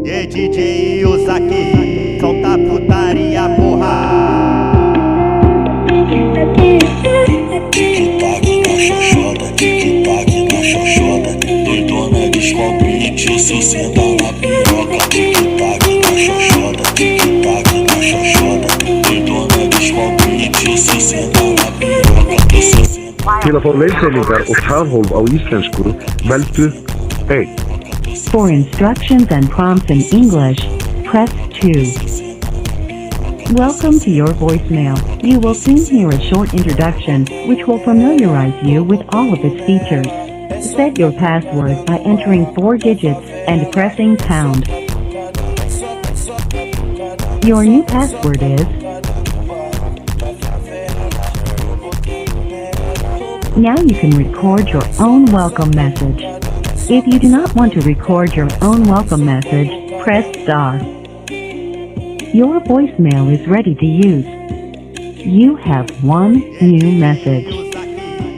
E DJ usa aqui, solta putaria, porra. Tic-tac na xoxota, tic-tac na xoxota. Doidona descobrinte, se senta na piroca. Tic-tac na xoxota, tic-tac na xoxota. Doidona descobrinte, se senta na piroca. Til að fá leiðbeiningar og tafhólf á íslensku, veldu 1. For instructions and prompts in English, press 2. Welcome to your voicemail. You will soon hear a short introduction, which will familiarize you with all of its features. Set your password by entering 4 digits and pressing pound. Your new password is... Now you can record your own welcome message. If you do not want to record your own welcome message, press star. Your voicemail is ready to use. You have one new message.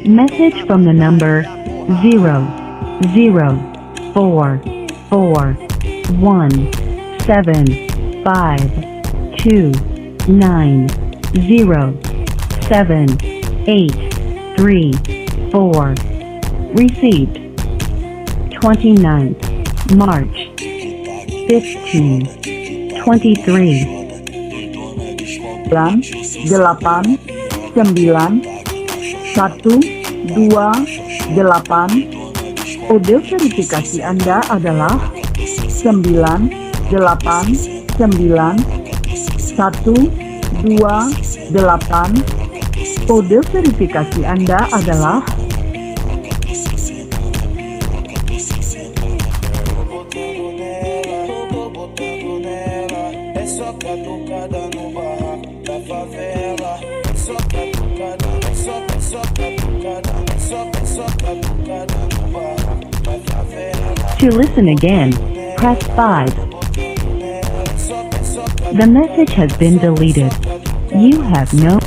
Message from the number 0044179078334. Received 29th March 1523. 9891228. Kode verifikasi Anda adalah 9891228. Kode verifikasi Anda adalah To listen again, press 5. The message has been deleted. You have no